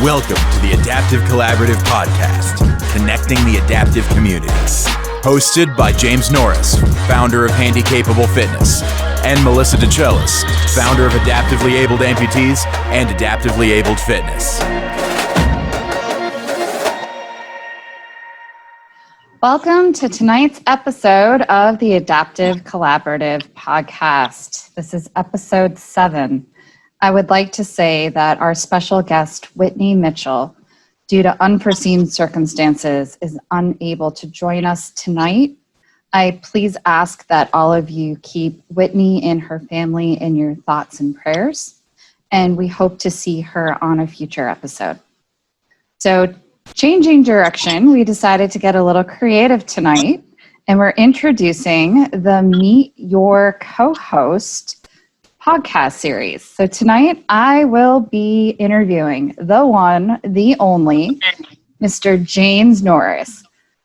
Welcome to the Adaptive Collaborative Podcast, connecting the adaptive communities. Hosted by James Norris, founder of Handi Capable Fitness, and Melissa DeChellis, founder of Adaptively Abled Amputees and Adaptively Abled Fitness. Welcome to tonight's episode of the Adaptive Collaborative Podcast. This is episode 7. I would like to say that our special guest, Whitney Mitchell, due to unforeseen circumstances, is unable to join us tonight. I please ask that all of you keep Whitney and her family in your thoughts and prayers, and we hope to see her on a future episode. So, changing direction, we decided to get a little creative tonight, and we're introducing the Meet Your Co-Host podcast series. So tonight I will be interviewing the one, the only, Mr. James Norris,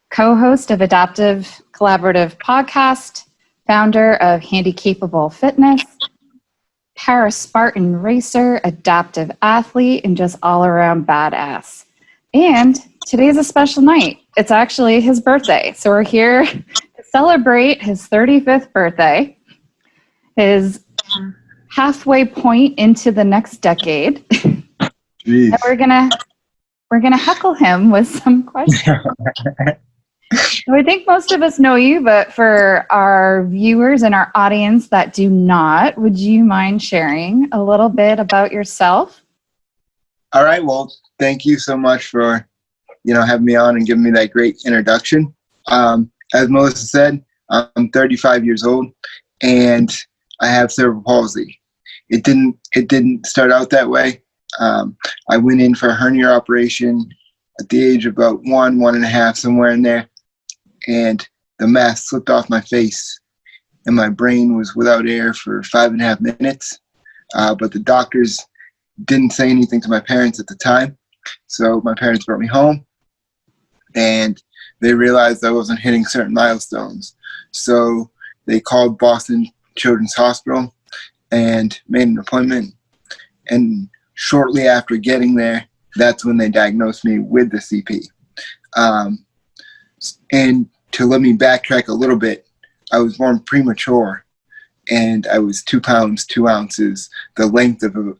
co-host of Adaptive Collaborative Podcast, founder of Handicapable Fitness, Para Spartan racer, adaptive athlete, and just all around badass. And today's a special night. It's actually his birthday. So we're here to celebrate his 35th birthday, his halfway point into the next decade. And we're gonna heckle him with some questions. So I think most of us know you, but for our viewers and our audience that do not, would you mind sharing a little bit about yourself? All right. Well, thank you so much for having me on and giving me that great introduction. As Melissa said, I'm 35 years old and I have cerebral palsy. It didn't start out that way. I went in for a hernia operation at the age of about 1.5, somewhere in there, and the mask slipped off my face, and my brain was without air for 5.5 minutes. But the doctors didn't say anything to my parents at the time, so my parents brought me home, and they realized I wasn't hitting certain milestones. So they called Boston Children's Hospital and made an appointment. And shortly after getting there, that's when they diagnosed me with the CP. And to let me backtrack a little bit, I was born premature, and I was 2 pounds, 2 ounces, the length of a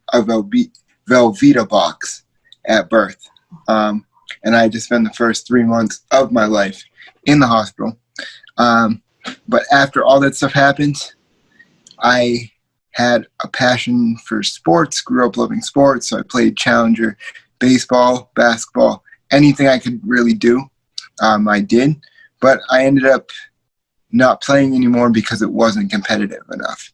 Velveeta box at birth. And I had to spend the first 3 months of my life in the hospital. But after all that stuff happened, I had a passion for sports, grew up loving sports, so I played challenger, baseball, basketball, anything I could really do, I did. But I ended up not playing anymore because it wasn't competitive enough.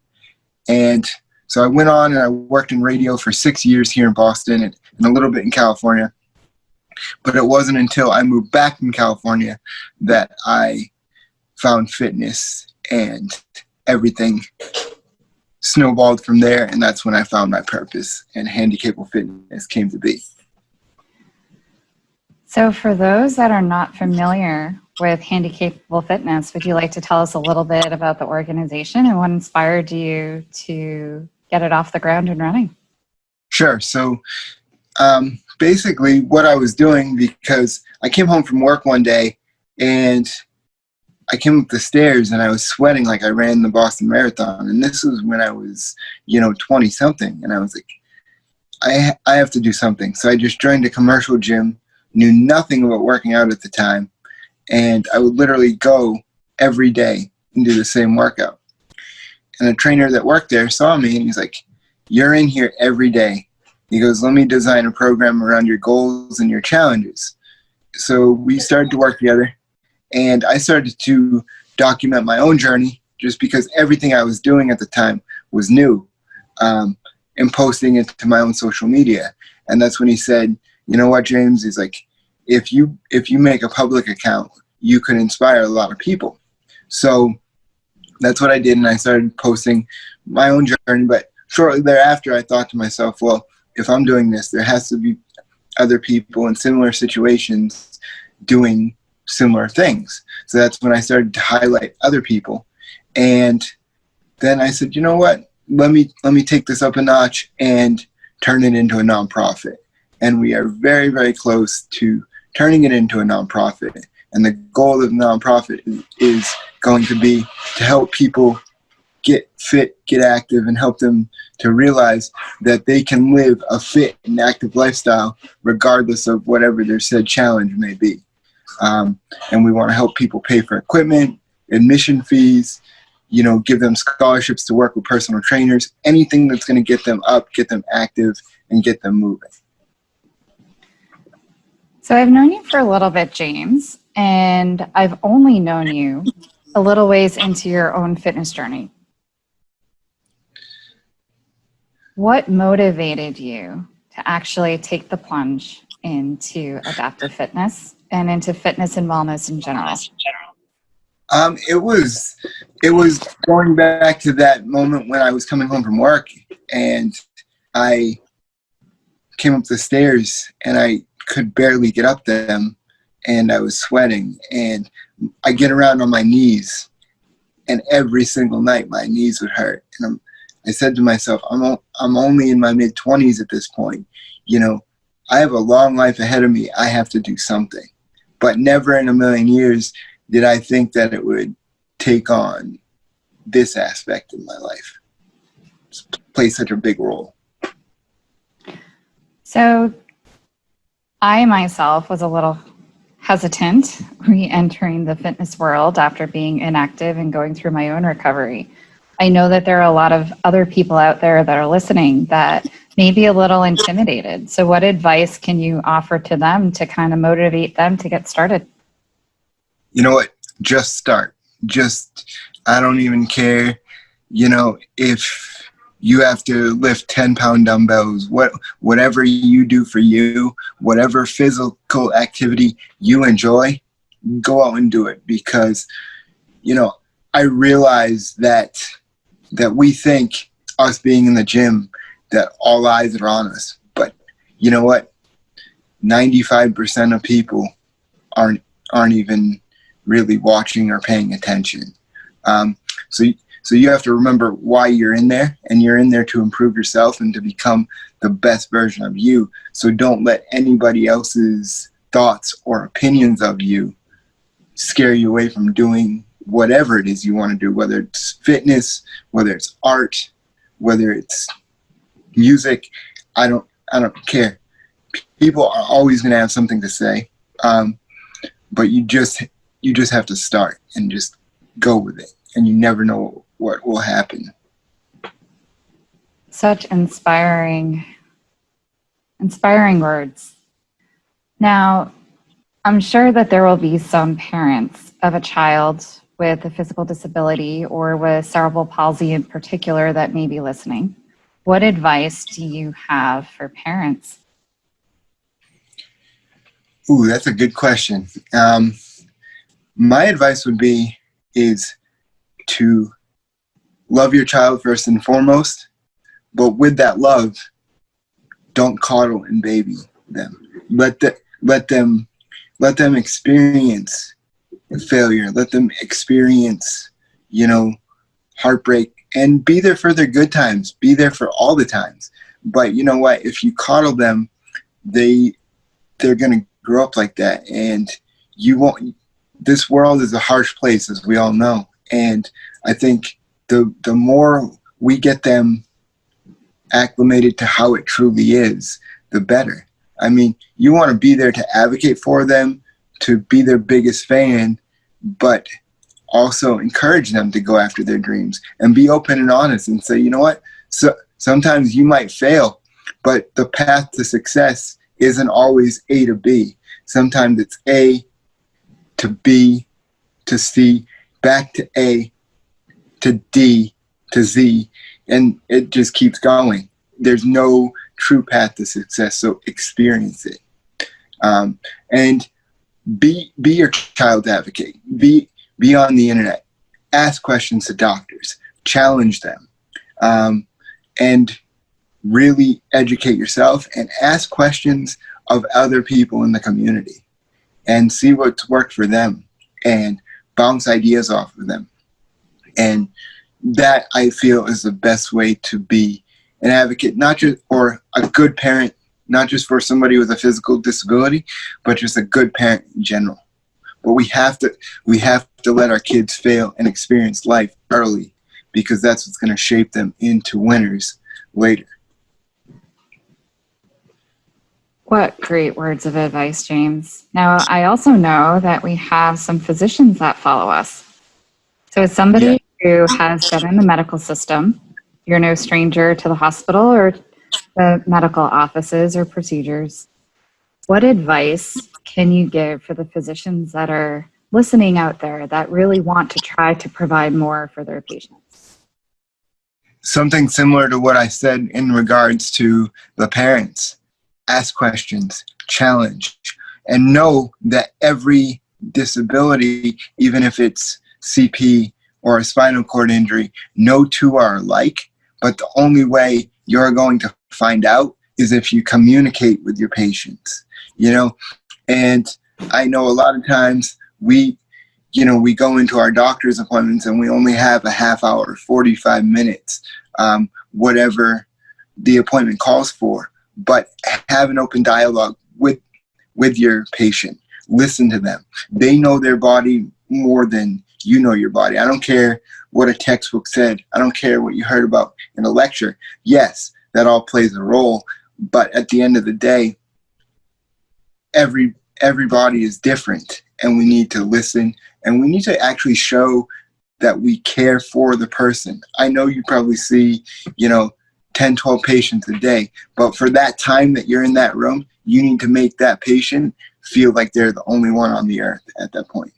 And so I went on and I worked in radio for 6 years here in Boston and a little bit in California. But it wasn't until I moved back from California that I found fitness, and everything snowballed from there, and that's when I found my purpose, and Handicapable Fitness came to be. So for those that are not familiar with Handicapable Fitness, would you like to tell us a little bit about the organization and what inspired you to get it off the ground and running? Sure. So basically what I was doing, because I came home from work one day and I came up the stairs and I was sweating like I ran the Boston Marathon. And this was when I was, 20 something. And I was like, I have to do something. So I just joined a commercial gym, knew nothing about working out at the time. And I would literally go every day and do the same workout. And a trainer that worked there saw me and he's like, "You're in here every day." He goes, "Let me design a program around your goals and your challenges." So we started to work together. And I started to document my own journey just because everything I was doing at the time was new, and posting it to my own social media. And that's when he said, "You know what, James?" He's like, if you make a public account, you could inspire a lot of people. So that's what I did, and I started posting my own journey. But shortly thereafter, I thought to myself, well, if I'm doing this, there has to be other people in similar situations doing similar things. So that's when I started to highlight other people. And then I said, you know what, let me take this up a notch and turn it into a nonprofit. and we are very, very close to turning it into a nonprofit. And the goal of the nonprofit is going to be to help people get fit, get active, and help them to realize that they can live a fit and active lifestyle regardless of whatever their said challenge may be. And we want to help people pay for equipment, admission fees, give them scholarships to work with personal trainers, anything that's going to get them up, get them active, and get them moving. So I've known you for a little bit, James, and I've only known you a little ways into your own fitness journey. What motivated you to actually take the plunge into adaptive fitness and into fitness and wellness in general? It was going back to that moment when I was coming home from work and I came up the stairs and I could barely get up them and I was sweating and I get around on my knees and every single night my knees would hurt. And I said to myself, I'm only in my mid-20s at this point. I have a long life ahead of me. I have to do something. But never in a million years did I think that it would take on this aspect of my life, play such a big role. So I myself was a little hesitant re-entering the fitness world after being inactive and going through my own recovery. I know that there are a lot of other people out there that are listening that may be a little intimidated. So what advice can you offer to them to kind of motivate them to get started? You know what? Just start. I don't even care, if you have to lift 10-pound dumbbells, whatever you do for you, whatever physical activity you enjoy, go out and do it. Because, I realize that we think us being in the gym that all eyes are on us. But you know what? 95% of people aren't even really watching or paying attention. So you have to remember why you're in there, and you're in there to improve yourself and to become the best version of you. So don't let anybody else's thoughts or opinions of you scare you away from doing whatever it is you want to do, whether it's fitness, whether it's art, whether it's music. I don't care. People are always going to have something to say, but you just have to start and just go with it, and you never know what will happen. Such inspiring words. Now, I'm sure that there will be some parents of a child with a physical disability or with cerebral palsy in particular that may be listening. What advice do you have for parents? Ooh, that's a good question. My advice would be is to love your child first and foremost, but with that love, don't coddle and baby them. Let them experience failure. Let them experience, heartbreak, and be there for their good times. Be there for all the times. But you know what? If you coddle them, they're gonna grow up like that, and you won't. This world is a harsh place, as we all know, and I think the more we get them acclimated to how it truly is, the better. I mean, you want to be there to advocate for them, to be their biggest fan, but also encourage them to go after their dreams and be open and honest and say, you know what? So sometimes you might fail, but the path to success isn't always A to B. Sometimes it's A to B to C, back to A to D to Z, and it just keeps going. There's no true path to success, so experience it. And be your child's advocate. Be on the internet. Ask questions to doctors. Challenge them. And really educate yourself and ask questions of other people in the community and see what's worked for them and bounce ideas off of them. And that, I feel, is the best way to be an advocate, not just or a good parent, not just for somebody with a physical disability, but just a good parent in general. But we have to let our kids fail and experience life early, because that's what's going to shape them into winners later. What great words of advice, James. Now, I also know that we have some physicians that follow us. So as somebody who has been in the medical system, you're no stranger to the hospital or the medical offices or procedures. What advice can you give for the physicians that are listening out there that really want to try to provide more for their patients? Something similar to what I said in regards to the parents. Ask questions, challenge, and know that every disability, even if it's CP or a spinal cord injury, no two are alike, but the only way you're going to find out is if you communicate with your patients, and I know a lot of times we go into our doctor's appointments and we only have a half hour, 45 minutes, whatever the appointment calls for. But have an open dialogue with your patient. Listen to them. They know their body more than you know your body. I don't care what a textbook said. I don't care what you heard about in a lecture. Yes, that all plays a role. But at the end of the day, everybody is different, and we need to listen, and we need to actually show that we care for the person. I know you probably see, 10, 12 patients a day. But for that time that you're in that room, you need to make that patient feel like they're the only one on the earth at that point,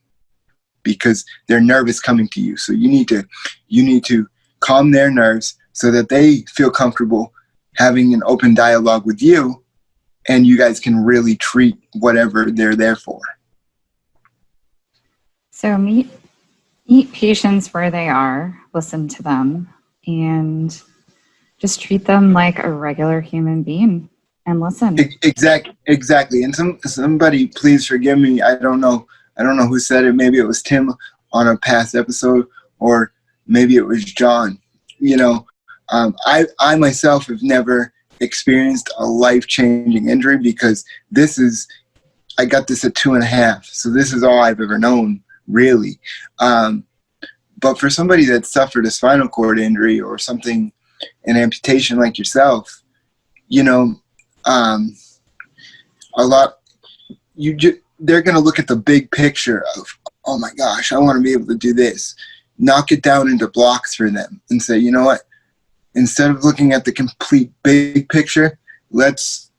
because they're nervous coming to you. So you need to calm their nerves so that they feel comfortable having an open dialogue with you, and you guys can really treat whatever they're there for. So meet patients where they are, listen to them, and just treat them like a regular human being and listen. Exactly. And somebody, please forgive me. I don't know who said it. Maybe it was Tim on a past episode, or maybe it was John. I myself have never experienced a life-changing injury, because I got this at 2.5. So this is all I've ever known, really. But for somebody that suffered a spinal cord injury or something, an amputation like yourself, they're going to look at the big picture of, oh my gosh, I want to be able to do this. Knock it down into blocks for them and say, you know what, instead of looking at the complete big picture, let's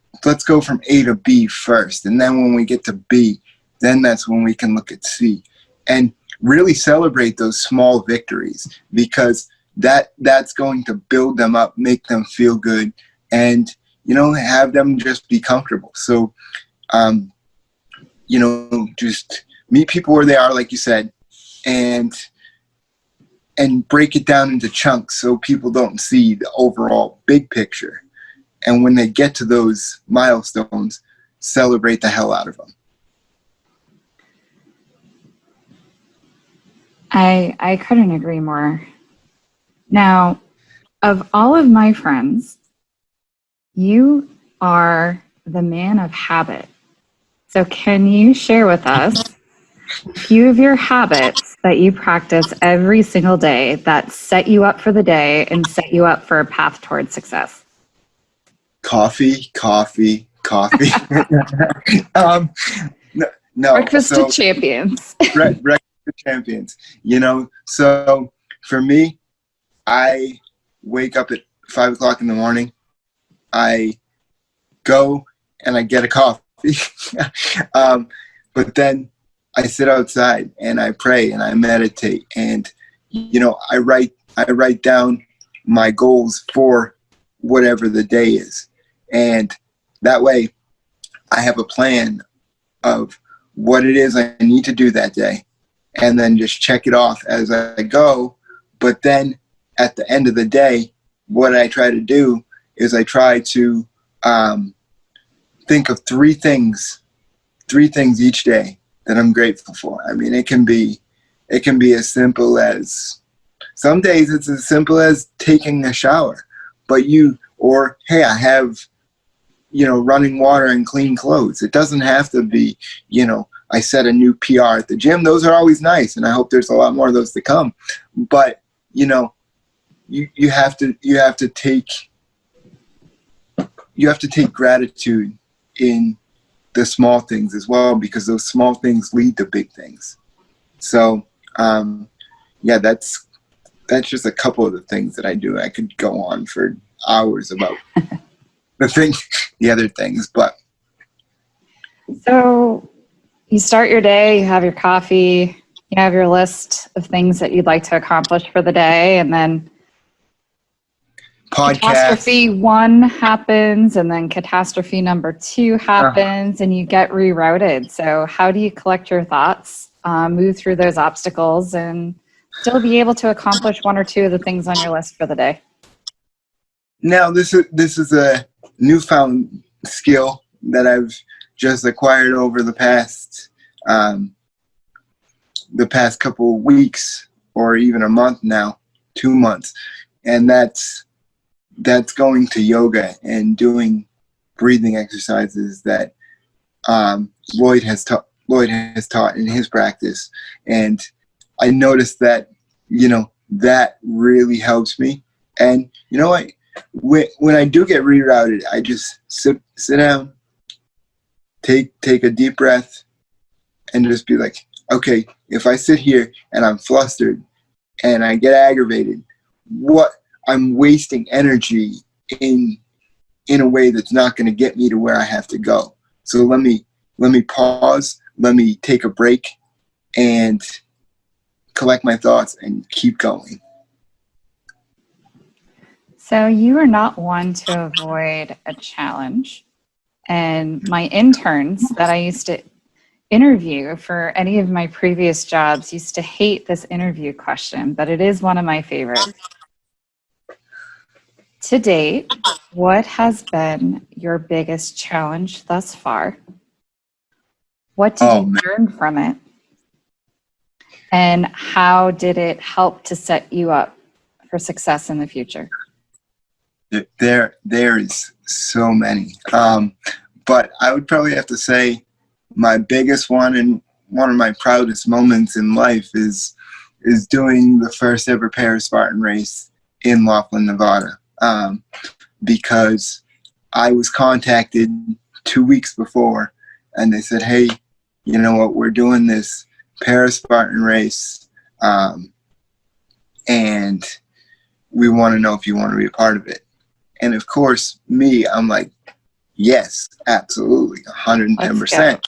go from A to B first. And then when we get to B, then that's when we can look at C. And really celebrate those small victories, because that's going to build them up, make them feel good, and have them just be comfortable. So just meet people where they are, like you said, and break it down into chunks so people don't see the overall big picture. And when they get to those milestones, celebrate the hell out of them. I couldn't agree more. Now, of all of my friends, you are the man of habit. So can you share with us a few of your habits that you practice every single day that set you up for the day and set you up for a path towards success? Coffee. No. Breakfast to champions. Breakfast to champions. So for me, I wake up at 5 o'clock in the morning. I go and I get a coffee. But then I sit outside and I pray and I meditate, and I write down my goals for whatever the day is, and that way I have a plan of what it is I need to do that day, and then just check it off as I go. But then at the end of the day, what I try to do is I try to think of three things each day that I'm grateful for. I mean, it can be as simple as, some days it's as simple as taking a shower, hey, I have running water and clean clothes. It doesn't have to be, I set a new PR at the gym. Those are always nice, and I hope there's a lot more of those to come. But you have to take gratitude in the small things as well, because those small things lead to big things. So that's just a couple of the things that I do. I could go on for hours about the other things, but. So you start your day, you have your coffee, you have your list of things that you'd like to accomplish for the day, and then catastrophe 1 happens, and then catastrophe number 2 happens, and you get rerouted. So how do you collect your thoughts, move through those obstacles, and still be able to accomplish 1 or 2 of the things on your list for the day? Now, this is a newfound skill that I've just acquired over the past couple of weeks, or even a month now, 2 months, and that's going to yoga and doing breathing exercises that Lloyd has taught in his practice. And I noticed that that really helps me. And you know what? When I do get rerouted, I just sit down, take a deep breath, and just be like, okay, if I sit here and I'm flustered and I get aggravated, what I'm wasting energy in a way that's not going to get me to where I have to go. So let me pause, let me take a break and collect my thoughts and keep going. So you are not one to avoid a challenge. And my interns that I used to interview for any of my previous jobs used to hate this interview question, but it is one of my favorites. To date, what has been your biggest challenge thus far? What did you learn from it? And how did it help to set you up for success in the future? There is so many. But I would probably have to say my biggest one and one of my proudest moments in life is doing the first ever Para Spartan race in Laughlin, Nevada. Because I was contacted 2 weeks before, and they said, hey, you know what, we're doing this Para Spartan race, and we want to know if you want to be a part of it. And of course, I'm like, yes, absolutely, 110%.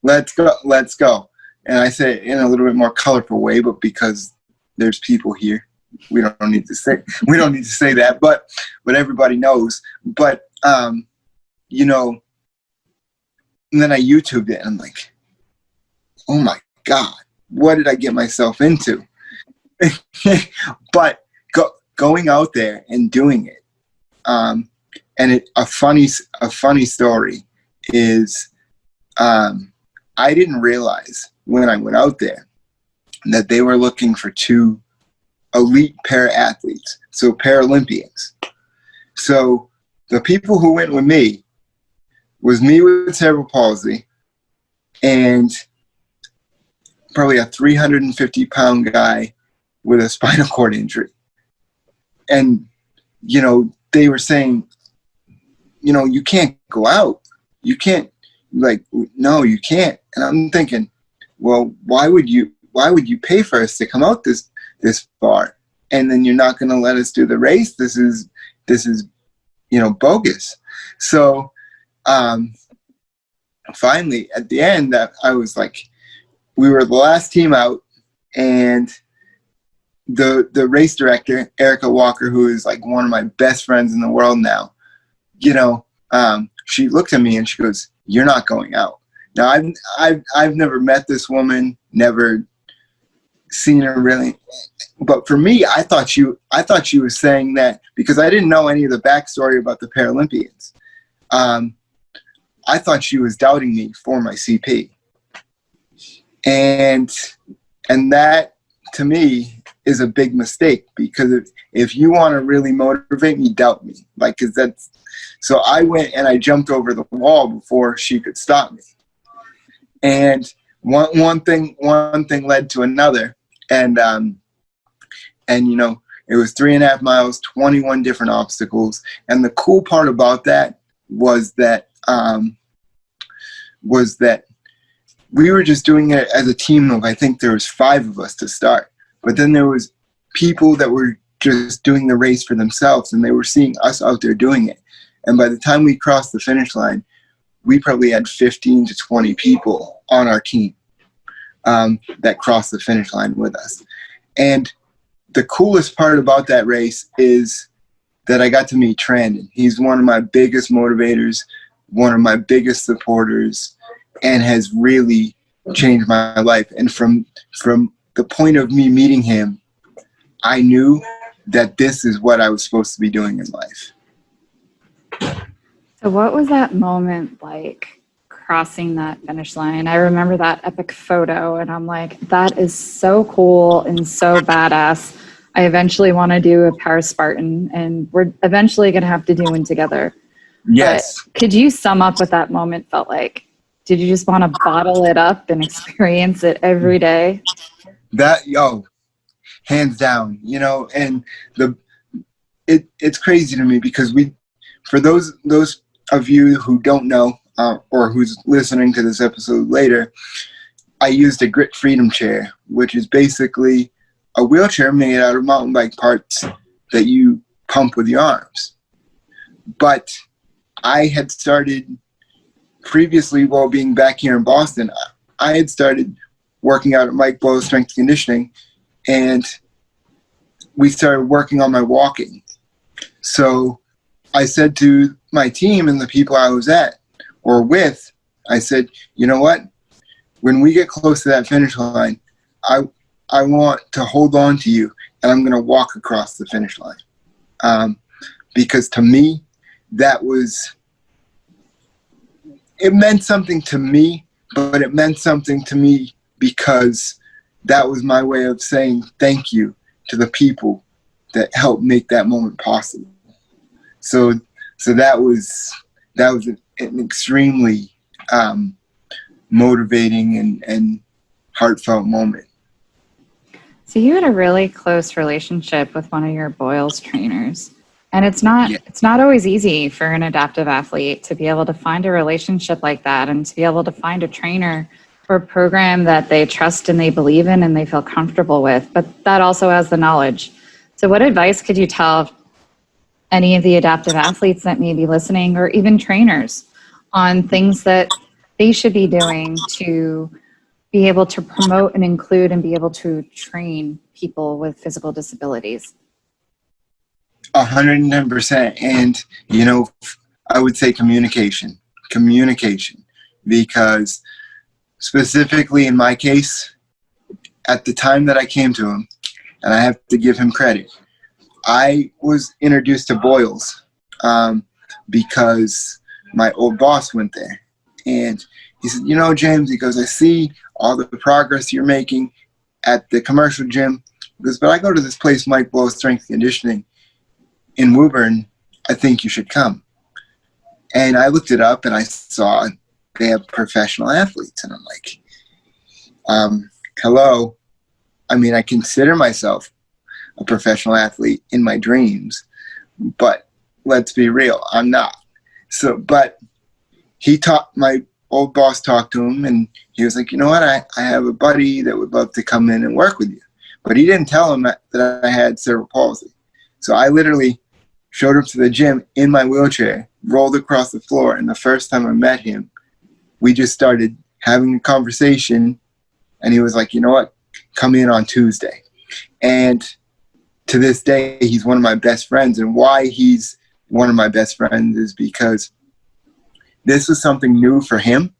Let's go. And I say it in a little bit more colorful way, but because there's people here, we don't need to say that, but everybody knows. But and then I YouTubed it, and I'm like, oh my God, what did I get myself into? But going out there and doing it, and a funny story is, I didn't realize when I went out there that they were looking for 2 elite para-athletes, so Paralympians. So the people who went with me was me with cerebral palsy and probably a 350-pound guy with a spinal cord injury. And, they were saying, you can't go out. You can't, no, you can't. And I'm thinking, well, why would you pay for us to come out this far, and then you're not going to let us do the race? This is bogus. So finally at the end, I was like, we were the last team out, and the race director, Erica Walker, who is like one of my best friends in the world now, she looked at me and she goes, you're not going out. Now I've never met this woman, never seen her really, but for me, I thought she was saying that because I didn't know any of the backstory about the Paralympians. I thought she was doubting me for my CP, and that to me is a big mistake, because if you want to really motivate me, doubt me. So I went and I jumped over the wall before she could stop me. And one thing led to another. And it was 3.5 miles, 21 different obstacles. And the cool part about that was that we were just doing it as a team of, I think there was 5 of us to start. But then there was people that were just doing the race for themselves, and they were seeing us out there doing it. And by the time we crossed the finish line, we probably had 15 to 20 people on our team that crossed the finish line with us. And the coolest part about that race is that I got to meet Trandon. He's one of my biggest motivators, one of my biggest supporters, and has really changed my life. And from the point of me meeting him, I knew that this is what I was supposed to be doing in life. So what was that moment like, crossing that finish line? I remember that epic photo, and I'm like, that is so cool and so badass. I eventually want to do a Para Spartan, and we're eventually going to have to do one together. Yes. But could you sum up what that moment felt like? Did you just want to bottle it up and experience it every day? Hands down, and it's crazy to me, because for those of you who don't know, or who's listening to this episode later, I used a Grit Freedom chair, which is basically a wheelchair made out of mountain bike parts that you pump with your arms. But I had started previously, while being back here in Boston, I had started working out at Mike Bowles Strength Conditioning, and we started working on my walking. So I said to my team and the people I was with, I said, you know what? When we get close to that finish line, I want to hold on to you, and I'm going to walk across the finish line. Because to me, it meant something to me, but it meant something to me because that was my way of saying thank you to the people that helped make that moment possible. So that was an extremely motivating and heartfelt moment. So you had a really close relationship with one of your Boyles trainers. And it's not always easy for an adaptive athlete to be able to find a relationship like that, and to be able to find a trainer or a program that they trust and they believe in and they feel comfortable with, but that also has the knowledge. So what advice could you tell any of the adaptive athletes that may be listening, or even trainers, on things that they should be doing to be able to promote and include and be able to train people with physical disabilities? 110%. And, I would say communication, because specifically in my case, at the time that I came to him, and I have to give him credit, I was introduced to Boyles because my old boss went there. And he said, James, he goes, I see all the progress you're making at the commercial gym. He goes, but I go to this place, Mike Bowles Strength Conditioning in Woburn. I think you should come. And I looked it up and I saw they have professional athletes. And I'm like, hello. I mean, I consider myself a professional athlete in my dreams, but let's be real, I'm not. But my old boss talked to him, and he was like, you know what, I have a buddy that would love to come in and work with you. But he didn't tell him that I had cerebral palsy. So I literally showed up to the gym in my wheelchair, rolled across the floor, and the first time I met him, we just started having a conversation, and he was like, you know what, come in on Tuesday. And to this day, he's one of my best friends. And why he's one of my best friends is because this was something new for him.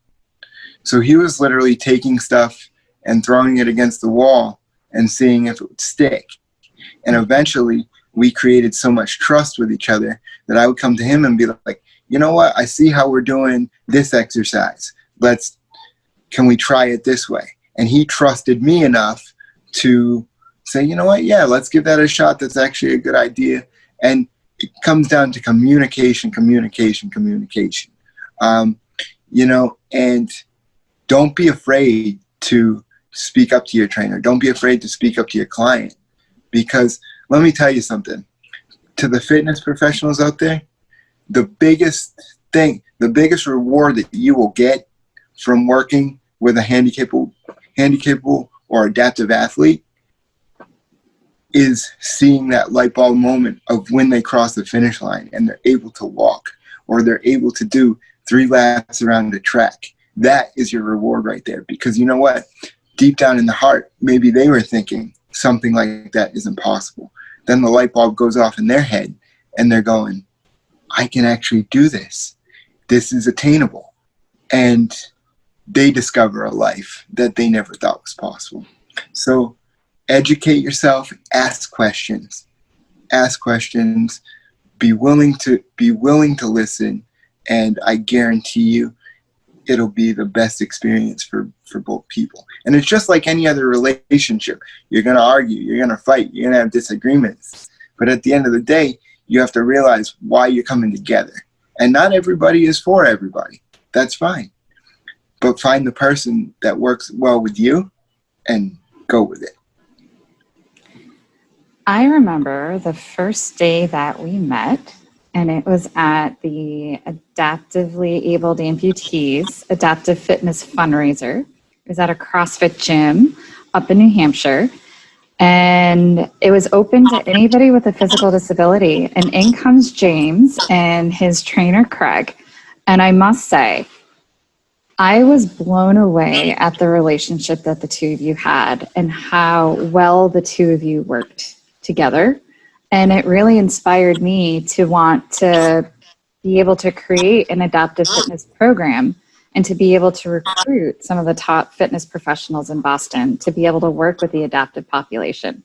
So he was literally taking stuff and throwing it against the wall and seeing if it would stick. And eventually we created so much trust with each other that I would come to him and be like, you know what, I see how we're doing this exercise. Can we try it this way? And he trusted me enough to say, you know what, yeah, let's give that a shot. That's actually a good idea. And it comes down to communication. And don't be afraid to speak up to your trainer. Don't be afraid to speak up to your client, because let me tell you something. To the fitness professionals out there, the biggest reward that you will get from working with a handicapable or adaptive athlete is seeing that light bulb moment of when they cross the finish line and they're able to walk, or they're able to do 3 laps around the track. That is your reward right there, because you know what? Deep down in the heart, maybe they were thinking something like that is impossible. Then the light bulb goes off in their head and they're going, I can actually do this. This is attainable. And they discover a life that they never thought was possible. So educate yourself, ask questions, be willing to listen, and I guarantee you it'll be the best experience for both people. And it's just like any other relationship. You're going to argue, you're going to fight, you're going to have disagreements. But at the end of the day, you have to realize why you're coming together. And not everybody is for everybody. That's fine. But find the person that works well with you and go with it. I remember the first day that we met, and it was at the Adaptively Abled Amputees Adaptive Fitness Fundraiser. It was at a CrossFit gym up in New Hampshire. And it was open to anybody with a physical disability. And in comes James and his trainer, Craig. And I must say, I was blown away at the relationship that the two of you had and how well the two of you worked together. And it really inspired me to want to be able to create an adaptive fitness program and to be able to recruit some of the top fitness professionals in Boston to be able to work with the adaptive population.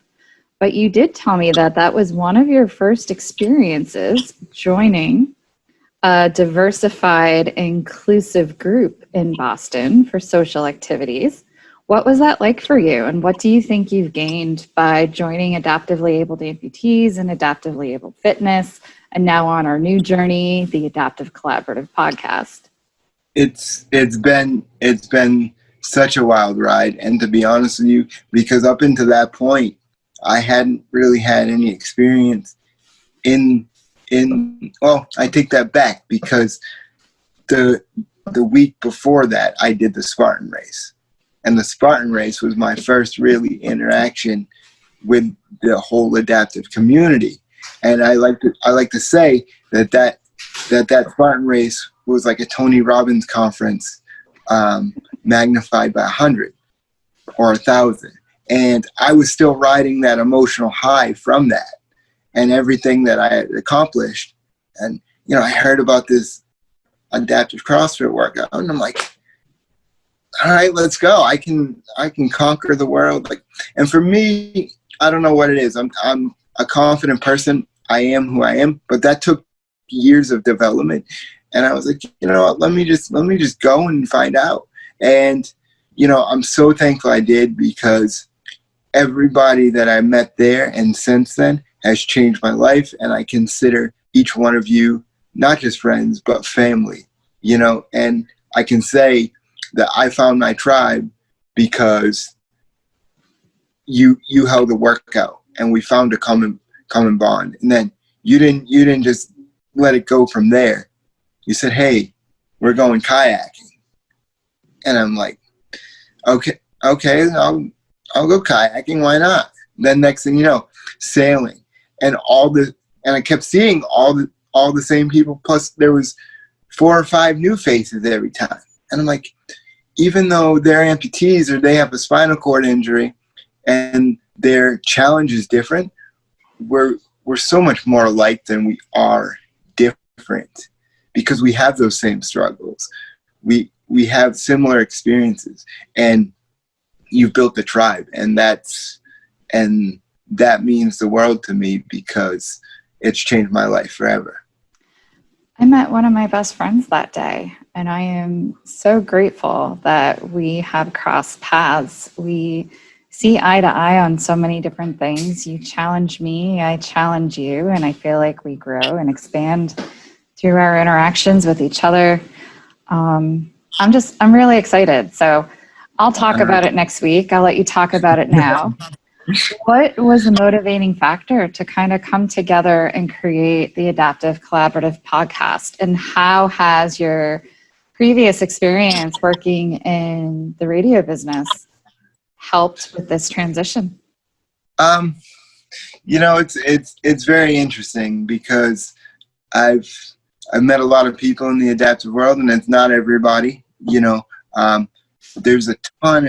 But you did tell me that that was one of your first experiences joining a diversified, inclusive group in Boston for social activities. What was that like for you? And what do you think you've gained by joining Adaptively Abled Amputees and Adaptively Abled Fitness, and now on our new journey, the Adaptive Collaborative podcast? It's been such a wild ride. And to be honest with you, because up until that point, I hadn't really had any experience well, I take that back, because the week before that, I did the Spartan race. And the Spartan race was my first really interaction with the whole adaptive community. And I like to say that Spartan race was like a Tony Robbins conference magnified by 100 or 1,000. And I was still riding that emotional high from that and everything that I had accomplished. And, you know, I heard about this adaptive CrossFit workout, and I'm like, all right, let's go. I can conquer the world. Like, and for me, I don't know what it is. I'm a confident person. I am who I am, but that took years of development. And I was like, you know what, let me just go and find out. And, you know, I'm so thankful I did, because everybody that I met there and since then has changed my life. And I consider each one of you not just friends, but family, you know. And I can say that I found my tribe because you held a workout and we found a common bond. And then you didn't just let it go from there. You said, hey, we're going kayaking. And I'm like, okay, I'll go kayaking. Why not? Then next thing you know, sailing, and I kept seeing all the same people. Plus there was 4 or 5 new faces every time. And I'm like, even though they're amputees or they have a spinal cord injury and their challenge is different, we're so much more alike than we are different, because we have those same struggles. We have similar experiences, and you've built a tribe, and that means the world to me, because it's changed my life forever. I met one of my best friends that day, and I am so grateful that we have crossed paths. We see eye to eye on so many different things. You challenge me, I challenge you, and I feel like we grow and expand through our interactions with each other. I'm really excited. So I'll talk about it next week. I'll let you talk about it now. What was the motivating factor to kind of come together and create the Adaptive Collaborative podcast? And how has your previous experience working in the radio business helped with this transition? It's very interesting because I've met a lot of people in the adaptive world, and it's not everybody. There's a ton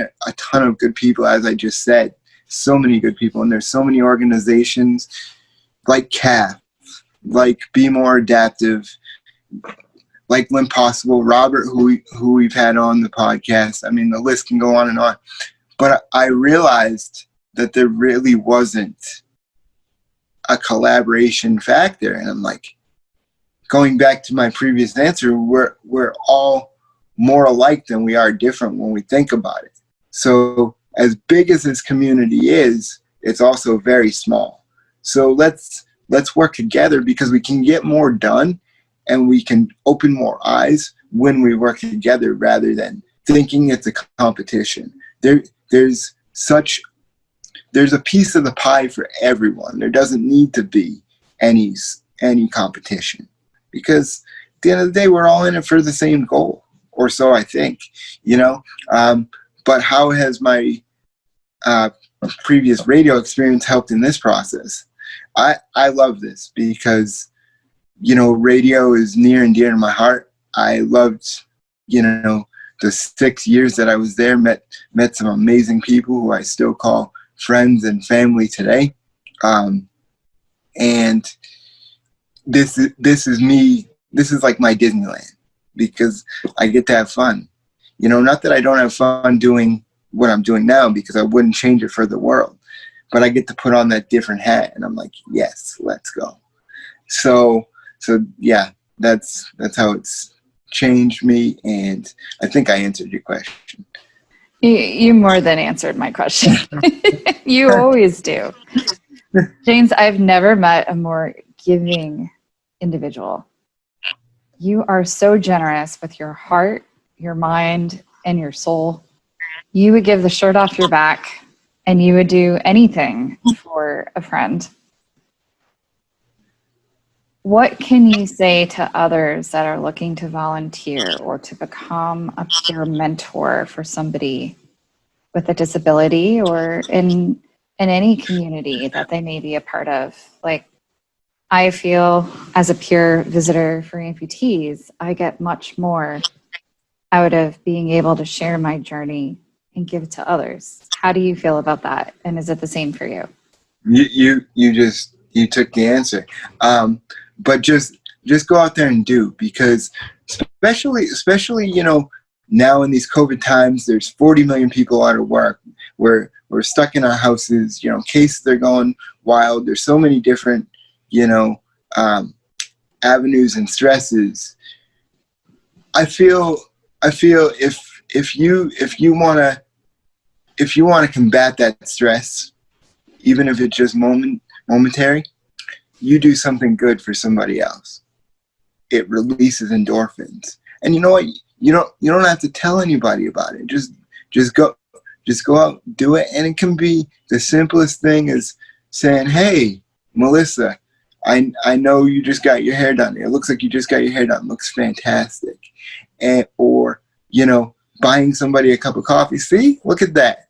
of good people, as I just said. So many good people, and there's so many organizations like CAF, like Be More Adaptive, like When Possible, Robert, who we've had on the podcast. I mean, the list can go on and on. But I realized that there really wasn't a collaboration factor, and I'm like, going back to my previous answer, we're all more alike than we are different when we think about it. So as big as this community is, it's also very small. So let's work together, because we can get more done and we can open more eyes when we work together rather than thinking it's a competition. There's a piece of the pie for everyone. There doesn't need to be any competition, because at the end of the day, we're all in it for the same goal, or so I think, but how has my previous radio experience helped in this process? I love this because, radio is near and dear to my heart. I loved, the 6 years that I was there, met some amazing people who I still call friends and family today. And this is me. This is like my Disneyland, because I get to have fun. Not that I don't have fun doing what I'm doing now, because I wouldn't change it for the world, but I get to put on that different hat, and I'm like, yes, let's go. So yeah, that's how it's changed me, and I think I answered your question. You more than answered my question. You always do. James, I've never met a more giving individual. You are so generous with your heart, your mind, and your soul. You would give the shirt off your back, and you would do anything for a friend. What can you say to others that are looking to volunteer or to become a peer mentor for somebody with a disability, or in any community that they may be a part of? Like, I feel as a peer visitor for amputees, I get much more out of being able to share my journey and give to others. How do you feel about that? And is it the same for you? You took the answer. But just go out there and do, because especially now in these COVID times, there's 40 million people out of work. We're stuck in our houses. Cases are going wild. There's so many different avenues and stresses. I feel if you want to combat that stress, even if it's just momentary, you do something good for somebody else. It releases endorphins, and you know what? You don't have to tell anybody about it. Just go out, do it, and it can be the simplest thing as saying, "Hey, Melissa, I know you just got your hair done. It looks like you just got your hair done. It looks fantastic." Or buying somebody a cup of coffee. See, look at that.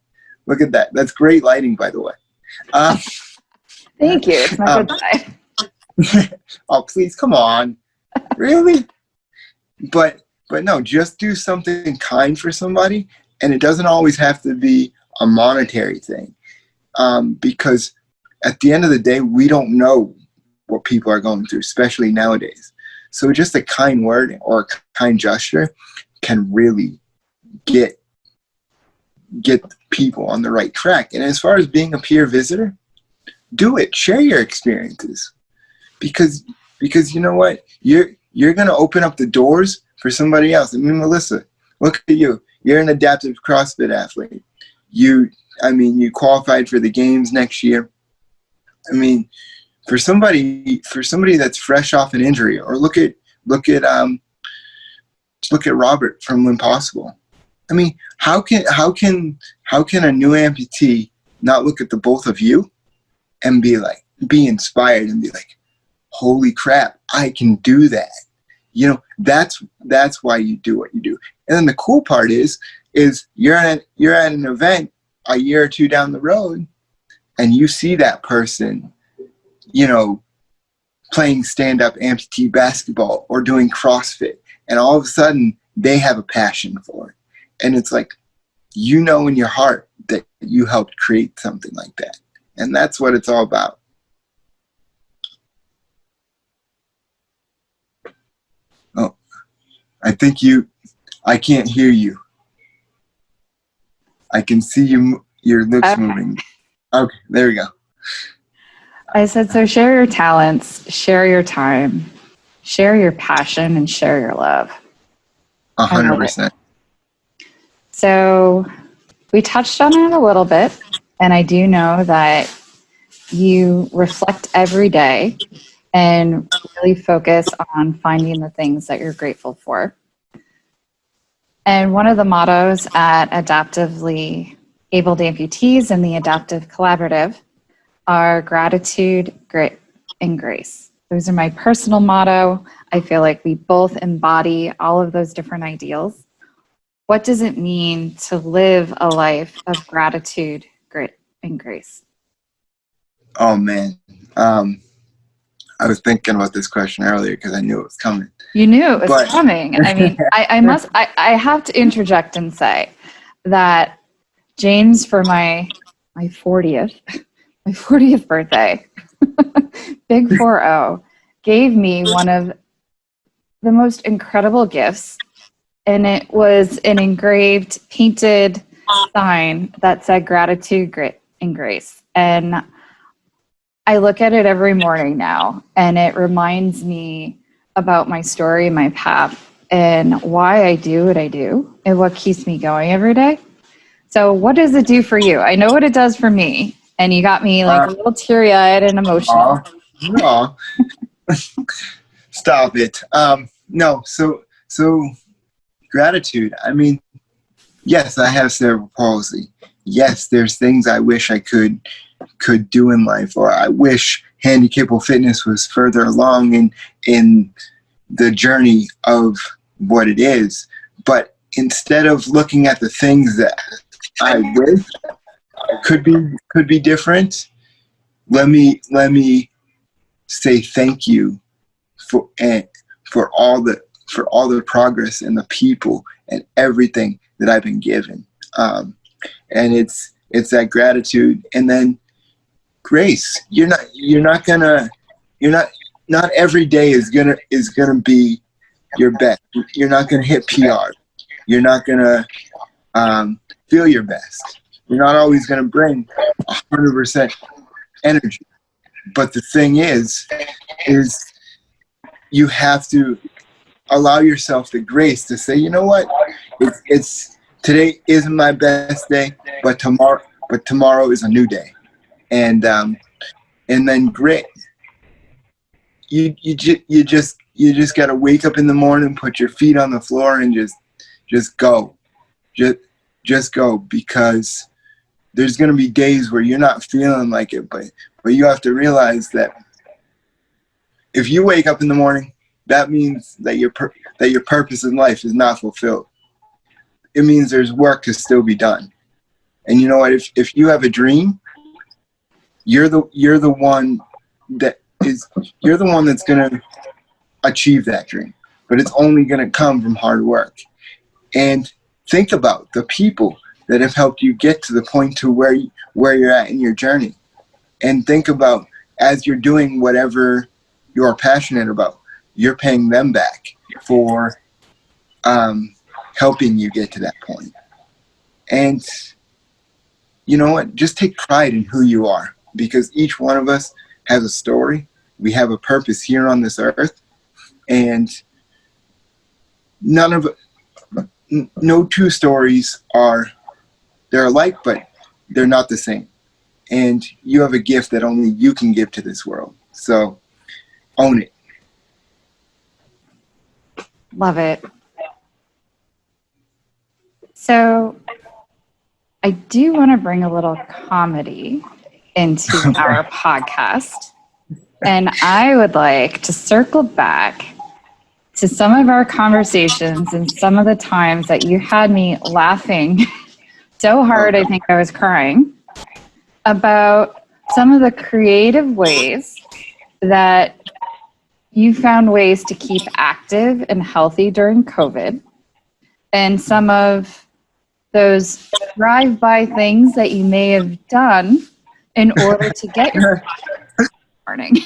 That's great lighting, by the way. Thank you. It's my good side. Oh, please, come on. Really? But no, just do something kind for somebody, and it doesn't always have to be a monetary thing, because at the end of the day, we don't know what people are going through, especially nowadays. So just a kind word or a kind gesture can really get people on the right track. And as far as being a peer visitor, do it. Share your experiences, because you know what? You're going to open up the doors for somebody else. I mean, Melissa, look at you. You're an adaptive CrossFit athlete. You I mean, you qualified for the games next year. I mean, for somebody that's fresh off an injury, or look at Robert from Impossible. I mean, how can a new amputee not look at the both of you and be inspired and be like, holy crap, I can do that. You know, that's why you do what you do. And then the cool part is you're at an event a year or two down the road, and you see that person, you know, playing stand-up amputee basketball or doing CrossFit, and all of a sudden they have a passion for it. And it's like, you know in your heart that you helped create something like that. And that's what it's all about. Oh, I can't hear you. I can see your lips moving. Okay, there we go. I said, so share your talents, share your time, share your passion, and share your love. 100%. So we touched on it a little bit, and I do know that you reflect every day and really focus on finding the things that you're grateful for. And one of the mottos at Adaptively Abled Amputees and the Adaptive Collaborative are gratitude, grit, and grace. Those are my personal motto. I feel like we both embody all of those different ideals. What does it mean to live a life of gratitude, grit, and grace? Oh, man. I was thinking about this question earlier because I knew it was coming. You knew it was coming. I mean, I have to interject and say that James, for my 40th birthday, big 4-0, gave me one of the most incredible gifts. And it was an engraved, painted sign that said gratitude, grit, and grace. And I look at it every morning now, and it reminds me about my story, my path, and why I do what I do, and what keeps me going every day. So what does it do for you? I know what it does for me, and you got me like a little teary-eyed and emotional. Stop it. No, so gratitude. I mean, yes, I have cerebral palsy. Yes, there's things I wish I could do in life, or I wish Handicapable Fitness was further along in the journey of what it is. But instead of looking at the things that I wish could be different, let me say thank you for all the progress and the people and everything that I've been given. And it's that gratitude, and then grace. Not every day is gonna be your best. You're not gonna hit PR. You're not gonna feel your best. You're not always gonna bring 100% energy. But the thing is you have to allow yourself the grace to say, you know what, it's today isn't my best day, but tomorrow is a new day. And then grit. You just got to wake up in the morning, put your feet on the floor, and just go. Just go, because there's going to be days where you're not feeling like it, but you have to realize that if you wake up in the morning, that means that your purpose in life is not fulfilled. It means there's work to still be done. And you know what? If you have a dream, you're the one that's going to achieve that dream. But it's only going to come from hard work. And think about the people that have helped you get to the point to where you're at in your journey. And think about, as you're doing whatever you're passionate about, you're paying them back for helping you get to that point. And you know what? Just take pride in who you are, because each one of us has a story. We have a purpose here on this earth, and no two stories they're alike, but they're not the same. And you have a gift that only you can give to this world. So own it. Love it. So I do want to bring a little comedy into our podcast. And I would like to circle back to some of our conversations and some of the times that you had me laughing so hard I think I was crying about some of the creative ways that you found ways to keep active and healthy during COVID, and some of those drive-by things that you may have done in order to get your morning.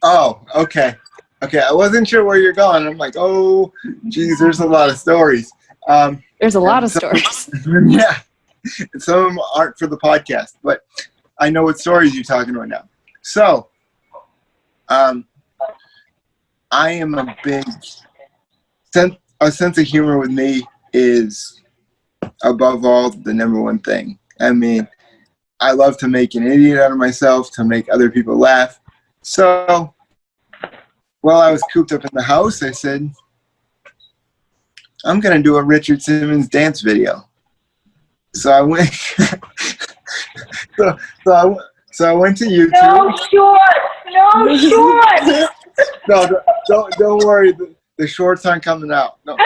Oh, okay. Okay, I wasn't sure where you're going. I'm like, oh, geez, there's a lot of stories. There's a lot of stories. Yeah, and some of them aren't for the podcast, but I know what stories you're talking about now. So, I am a sense of humor with me is above all the number one thing. I mean, I love to make an idiot out of myself, to make other people laugh. So while I was cooped up in the house, I said, I'm going to do a Richard Simmons dance video. So I went, so I went to YouTube. No shorts. No, don't worry. The shorts aren't coming out. No.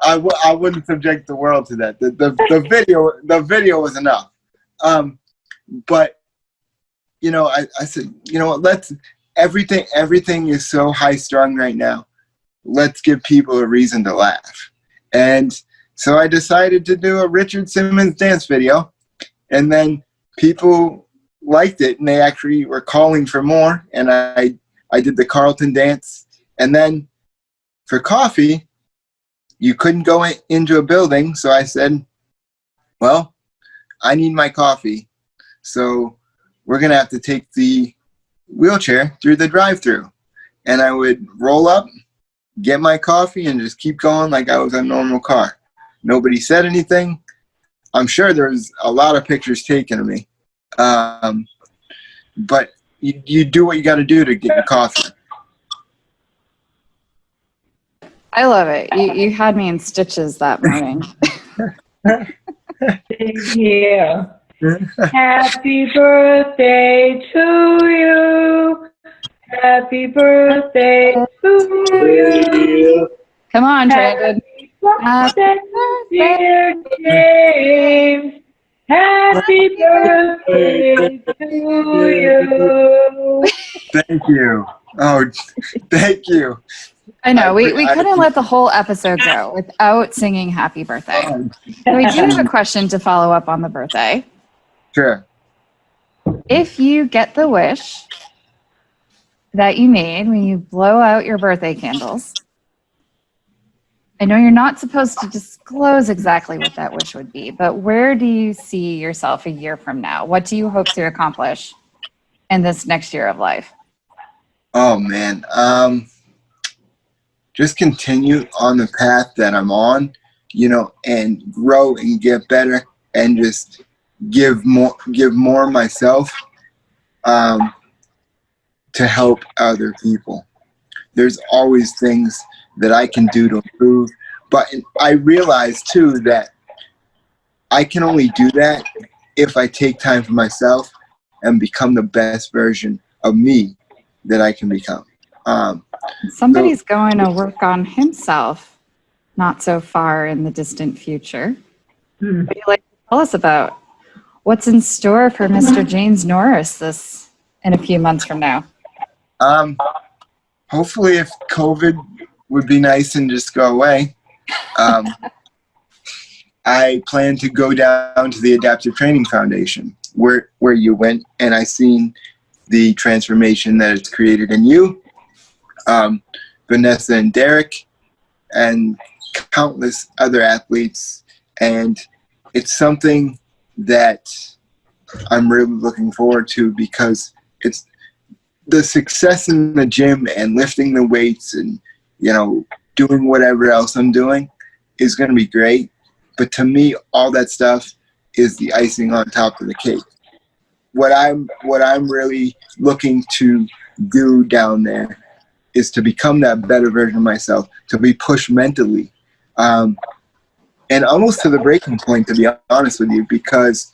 I wouldn't subject the world to that. The video was enough. But you know, I said, you know what? Everything is so high strung right now. Let's give people a reason to laugh. And so I decided to do a Richard Simmons dance video, and then people liked it, and they actually were calling for more. And I did the Carlton dance, and then for coffee, you couldn't go into a building, so I said, well, I need my coffee, so we're gonna have to take the wheelchair through the drive-through. And I would roll up, get my coffee, and just keep going like I was a normal car. Nobody said anything. I'm sure there's a lot of pictures taken of me. But you do what you got to do to get your coffee. I love it. You had me in stitches that morning. Thank you. Happy birthday to you. Happy birthday to you. Come on, Brandon. Happy birthday, dear James. Happy birthday to you. Thank you. Oh, thank you. I know, we couldn't let the whole episode go without singing happy birthday. So we do have a question to follow up on the birthday. Sure. If you get the wish that you made when you blow out your birthday candles, I know you're not supposed to disclose exactly what that wish would be, but where do you see yourself a year from now? What do you hope to accomplish in this next year of life? Oh, man. Just continue on the path that I'm on, you know, and grow and get better, and just give more myself to help other people. There's always things that I can do to improve, but I realize too that I can only do that if I take time for myself and become the best version of me that I can become. Somebody's going to work on himself not so far in the distant future. What would you like to tell us about? What's in store for Mr. James Norris in a few months from now? Hopefully, if COVID would be nice and just go away, I plan to go down to the Adaptive Training Foundation, where you went, and I seen the transformation that it's created in you, Vanessa and Derek, and countless other athletes. And it's something that I'm really looking forward to, because it's the success in the gym and lifting the weights and, you know, doing whatever else I'm doing is going to be great. But to me, all that stuff is the icing on top of the cake. What I'm really looking to do down there is to become that better version of myself, to be pushed mentally, and almost to the breaking point, to be honest with you, because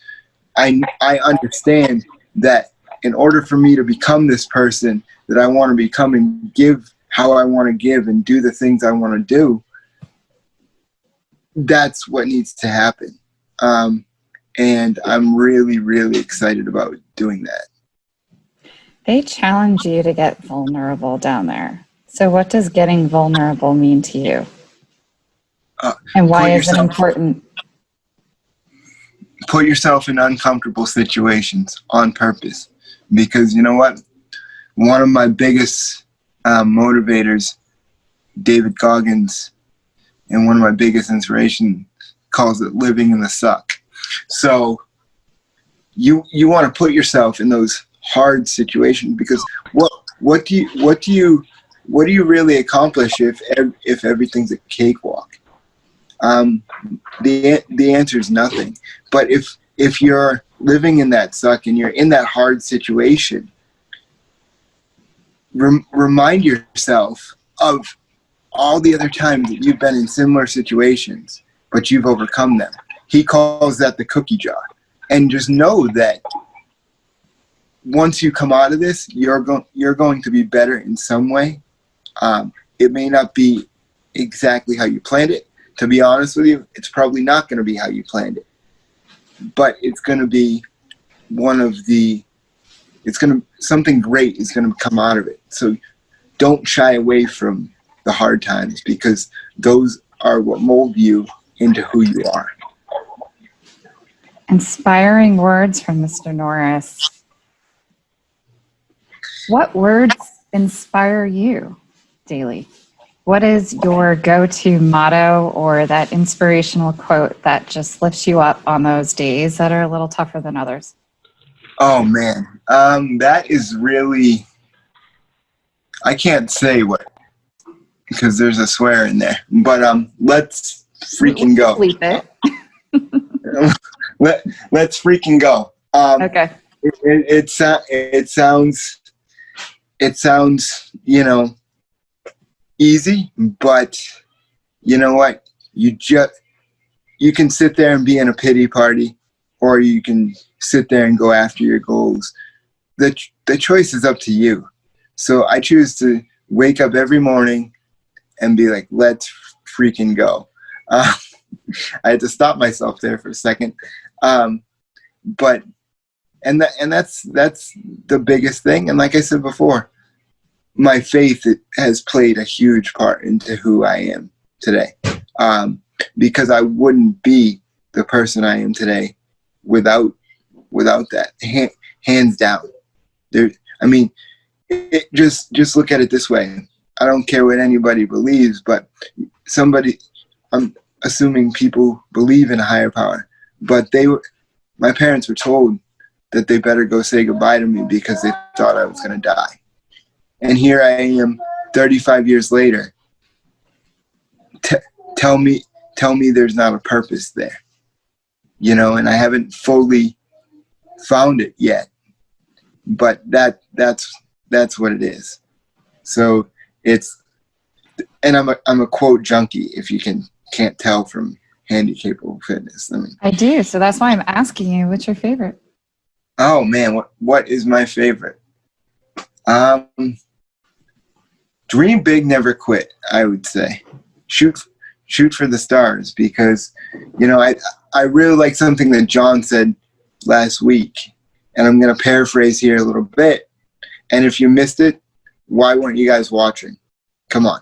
I understand that in order for me to become this person that I want to become and give how I want to give and do the things I want to do, that's what needs to happen. And I'm really, really excited about doing that. They challenge you to get vulnerable down there. So what does getting vulnerable mean to you? And why is it important? Put yourself in uncomfortable situations on purpose. Because you know what? One of my biggest motivators, David Goggins, and one of my biggest inspirations calls it living in the suck. So you want to put yourself in those hard situations, because what do you really accomplish if everything's a cakewalk? The answer is nothing. But if you're living in that suck and you're in that hard situation, remind yourself of all the other times that you've been in similar situations, but you've overcome them. He calls that the cookie jar. And just know that once you come out of this, you're going to be better in some way. It may not be exactly how you planned it. To be honest with you, it's probably not going to be how you planned it. But it's going to be something great is going to come out of it. So don't shy away from the hard times, because those are what mold you into who you are. Inspiring words from Mr. Norris. What words inspire you daily? What is your go-to motto or that inspirational quote that just lifts you up on those days that are a little tougher than others? Oh man, that is really, I can't say what, because there's a swear in there, but let's freaking go. Bleep it. Let's freaking go. Okay. It sounds, easy, but you know what? You can sit there and be in a pity party, or you can sit there and go after your goals. The choice is up to you. So I choose to wake up every morning and be like, let's freaking go. I had to stop myself there for a second. But that's the biggest thing. And like I said before, my faith has played a huge part into who I am today. Because I wouldn't be the person I am today without that. Hands down. Just look at it this way. I don't care what anybody believes, but I'm assuming people believe in a higher power, but my parents were told that they better go say goodbye to me because they thought I was going to die. And here I am 35 years later. Tell me there's not a purpose there, and I haven't fully found it yet, but that's what it is. So and I'm a quote junkie, if you can't tell from Handi Capable Fitness. I do. So that's why I'm asking you, what's your favorite? Oh man, what is my favorite? Dream big, never quit, I would say. Shoot for the stars, because I really like something that John said last week, and I'm going to paraphrase here a little bit. And if you missed it, why weren't you guys watching? Come on.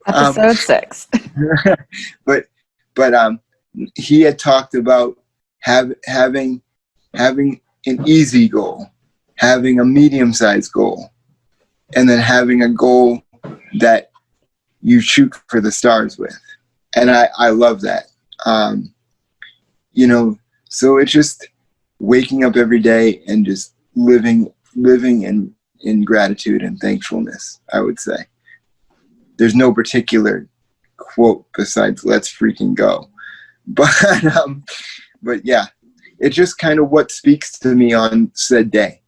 Episode 6. But he had talked about having an easy goal, having a medium-sized goal, and then having a goal that you shoot for the stars with. And I love that. So it's just waking up every day and just living in gratitude and thankfulness, I would say. There's no particular quote besides let's freaking go. But But yeah, it's just kind of what speaks to me on said day.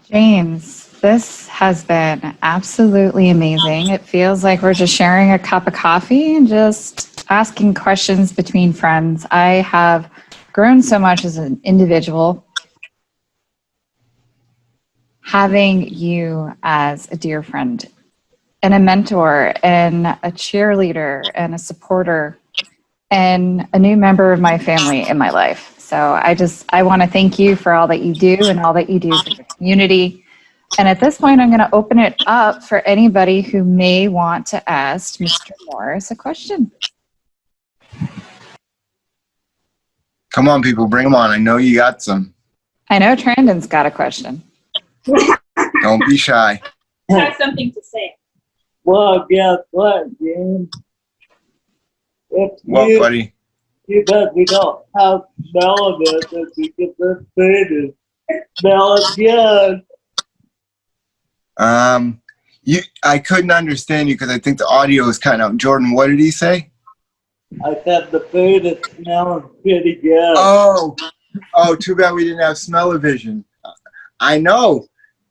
James, this has been absolutely amazing. It feels like we're just sharing a cup of coffee and just asking questions between friends. I have grown so much as an individual. Having you as a dear friend and a mentor and a cheerleader and a supporter and a new member of my family in my life. So I want to thank you for all that you do and all that you do for the community. And at this point, I'm going to open it up for anybody who may want to ask Mr. Norris a question. Come on, people, bring them on. I know you got some. I know Trandon's got a question. Don't be shy. I have something to say. Well, guess what, James? What, buddy? Because we don't have smell of it, if we get this food and smell it good. I couldn't understand you because I think the audio is kind of. Jordan, what did he say? I said the food is smelling pretty good. Oh, too bad we didn't have smell-o-vision. I know.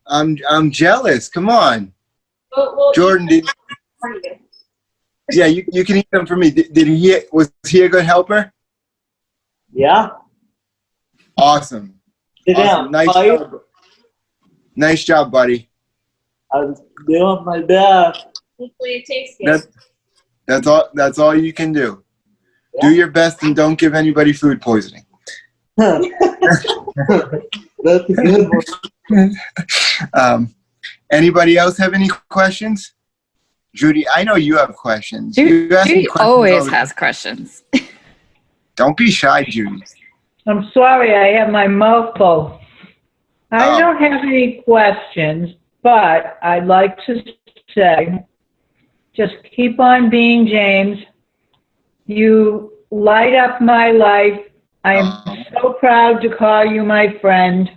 I'm jealous. Come on, Well, Jordan. Yeah, you can eat them for me. Was he a good helper? Yeah? Awesome. Sit Awesome. down. Nice job, buddy. I was doing my best. hopefully it tastes good. That's all you can do. Yeah. Do your best and don't give anybody food poisoning. That's a good one. Anybody else have any questions? Judy, I know you have questions. You ask me Judy questions always all the- has questions. Don't be shy, Judy. I'm sorry, I have my mouth full. I Oh. don't have any questions, but I'd like to say, just keep on being James. You light up my life. I am so proud to call you my friend.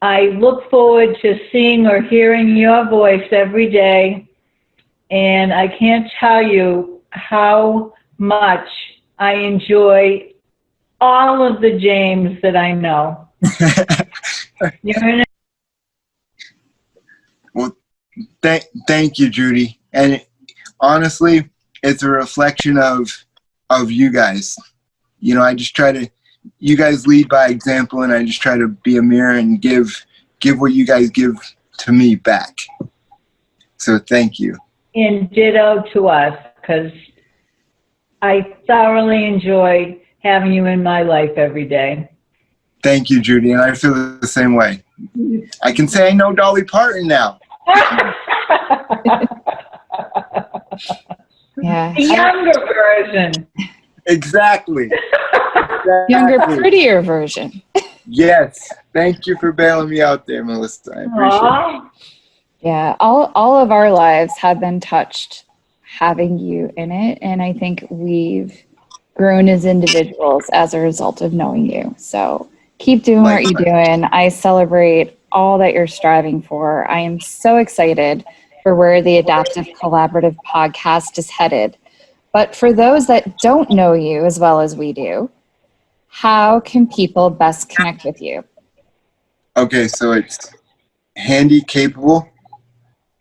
I look forward to seeing or hearing your voice every day, and I can't tell you how much I enjoy all of the James that I know. You're Well, thank you, Judy. And honestly, it's a reflection of you guys. You know, I just try to. You guys lead by example, and I just try to be a mirror and give what you guys give to me back. So thank you. in ditto to us, because I thoroughly enjoy having you in my life every day. Thank you, Judy, and I feel the same way. I can say I know Dolly Parton now. Yeah. The younger version. Exactly. Younger, prettier version. Yes. Thank you for bailing me out there, Melissa. I appreciate it. Aw. Yeah, all of our lives have been touched having you in it, and I think we've grown as individuals as a result of knowing you. So keep doing what you're doing. I celebrate all that you're striving for. I am so excited for where the Adaptive Collaborative podcast is headed. But for those that don't know you as well as we do, how can people best connect with you? Okay, so it's Handicapable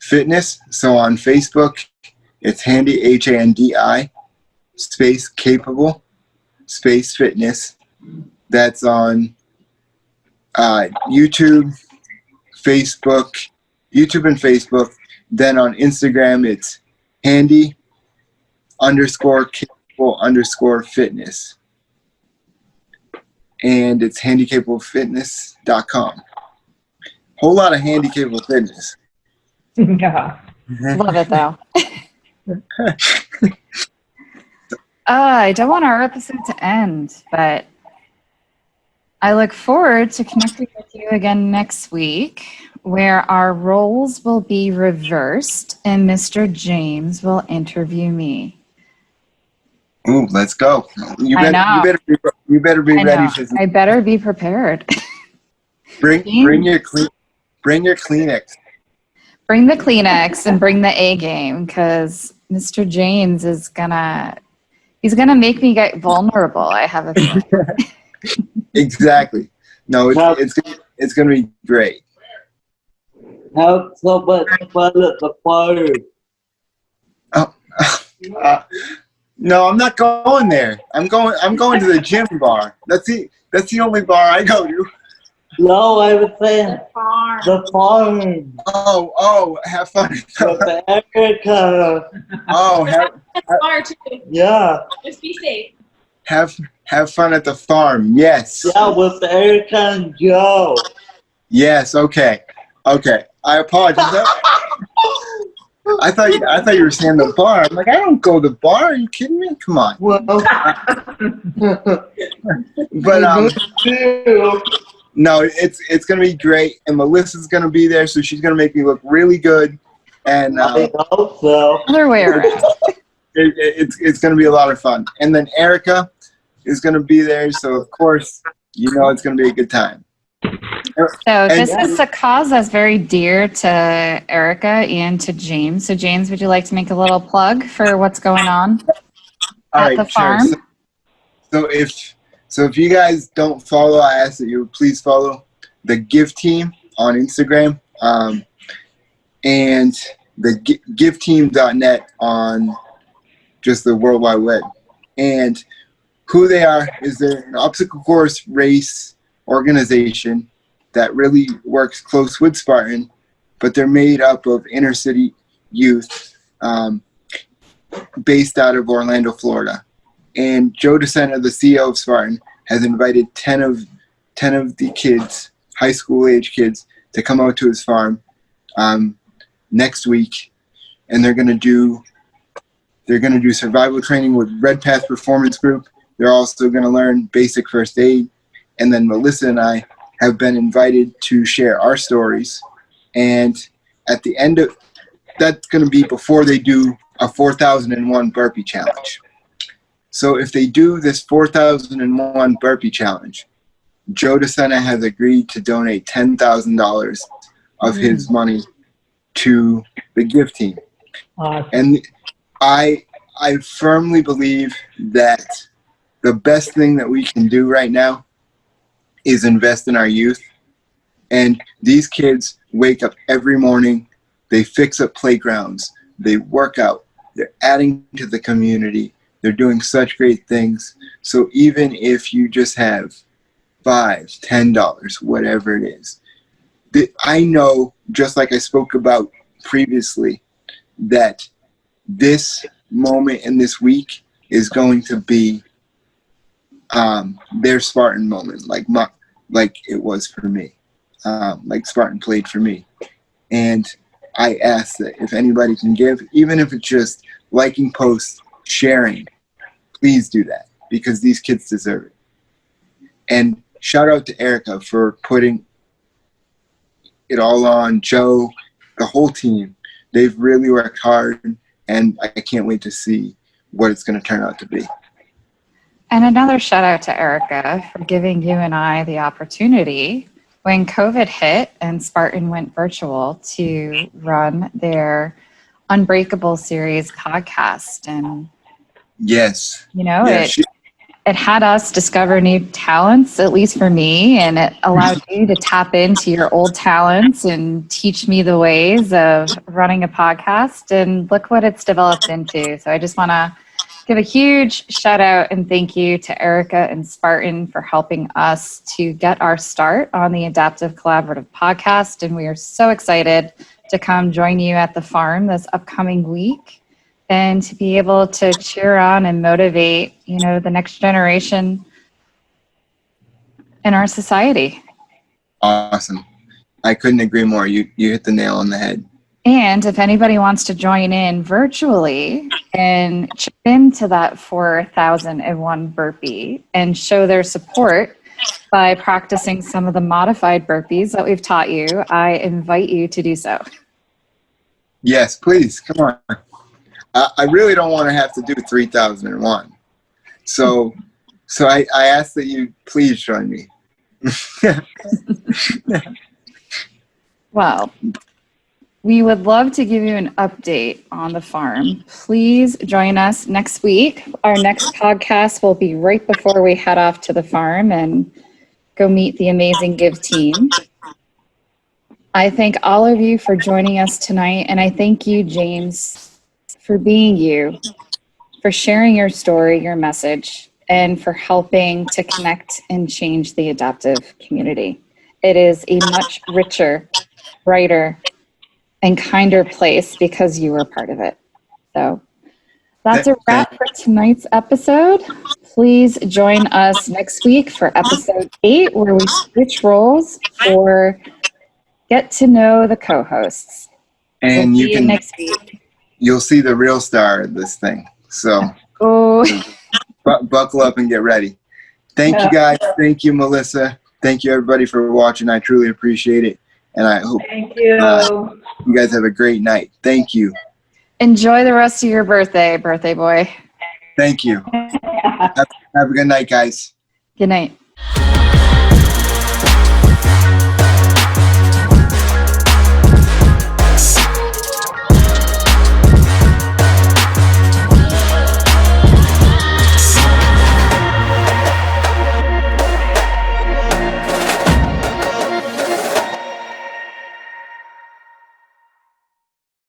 Fitness. So on Facebook, it's Handi, Handi, space Capable, space Fitness. That's on YouTube and Facebook. Then on Instagram, it's Handi_Capable_Fitness. And it's handicapablefitness.com. Whole lot of Handicapable Fitness. Yeah. Love it, though. I don't want our episode to end, but I look forward to connecting with you again next week, where our roles will be reversed and Mr. James will interview me. Ooh, let's go. You I know. You better be I ready know. for this. I better be prepared. Bring your Kleenex. Bring the Kleenex and bring the A game, because Mr. James is gonna He's going to make me get vulnerable, I have a feeling. Exactly. No, it's going to be great. Have so much fun at the party. Oh, no, I'm not going there. I'm going to the gym bar. That's the only bar I go to. No, I was saying the farm. Oh, have fun. With Erica. Oh, That's far too. Yeah. Just be safe. have fun at the farm. Yes. Yeah, with Erica and Joe. Yes. Okay. I apologize. I thought you were saying the bar. I'm like, I don't go to the bar. Are you kidding me? Come on. Well, But no, it's gonna be great, and Melissa's gonna be there, so she's gonna make me look really good, and I hope so. Other way around. it's gonna be a lot of fun. And then Erica is gonna be there, so of course, it's gonna be a good time. So this is a cause that's very dear to Erica and to James. So James, would you like to make a little plug for what's going on at the farm? Sure. So if you guys don't follow, I ask that you please follow the Give Team on Instagram, and the giveteam.net on just the World Wide Web. And who they are is they're an obstacle course race organization that really works close with Spartan, but they're made up of inner city youth based out of Orlando, Florida. And Joe DeSena, the CEO of Spartan, has invited 10 of the kids, high school age kids, to come out to his farm next week, and they're gonna do survival training with Red Path Performance Group. They're also gonna learn basic first aid, and then Melissa and I have been invited to share our stories. And at the end of that's gonna be before they do a 4,001 burpee challenge. So if they do this 4,001 burpee challenge, Joe DeSena has agreed to donate $10,000 of his money to the Give Team. Awesome. And I firmly believe that the best thing that we can do right now is invest in our youth. And these kids wake up every morning, they fix up playgrounds, they work out, they're adding to the community. They're doing such great things. So even if you just have $5, $10, whatever it is, I know, just like I spoke about previously, that this moment in this week is going to be their Spartan moment, like it was for me, like Spartan played for me. And I ask that if anybody can give, even if it's just liking posts, sharing, please do that, because these kids deserve it. And shout out to Erica for putting it all on, Joe, the whole team. They've really worked hard, and I can't wait to see what it's going to turn out to be. And another shout out to Erica for giving you and I the opportunity when COVID hit and Spartan went virtual to run their Unbreakable series podcast. And yes, it had us discover new talents, at least for me, and it allowed you to tap into your old talents and teach me the ways of running a podcast, and look what it's developed into. So I just want to give a huge shout out and thank you to Erica and Spartan for helping us to get our start on the Adaptive Collaborative podcast, and we are so excited to come join you at the farm this upcoming week and to be able to cheer on and motivate, the next generation in our society. Awesome. I couldn't agree more. You hit the nail on the head. And if anybody wants to join in virtually and chip into that 4,001 burpee and show their support by practicing some of the modified burpees that we've taught you, I invite you to do so. Yes, please. Come on. I really don't want to have to do 3,001. So I ask that you please join me. Well, we would love to give you an update on the farm. Please join us next week. Our next podcast will be right before we head off to the farm and go meet the amazing Give team. I thank all of you for joining us tonight, and I thank you, James, for being you, for sharing your story, your message, and for helping to connect and change the adaptive community. It is a much richer, brighter, and kinder place because you were part of it. So that's a wrap for tonight's episode. Please join us next week for episode 8, where we switch roles for Get to Know the co-hosts. And We'll see you next week. You'll see the real star of this thing. So buckle up and get ready. Thank you, guys. Thank you, Melissa. Thank you, everybody, for watching. I truly appreciate it. And I hope Thank you. you guys have a great night. Thank you. Enjoy the rest of your birthday boy. Thank you. Have a good night, guys. Good night.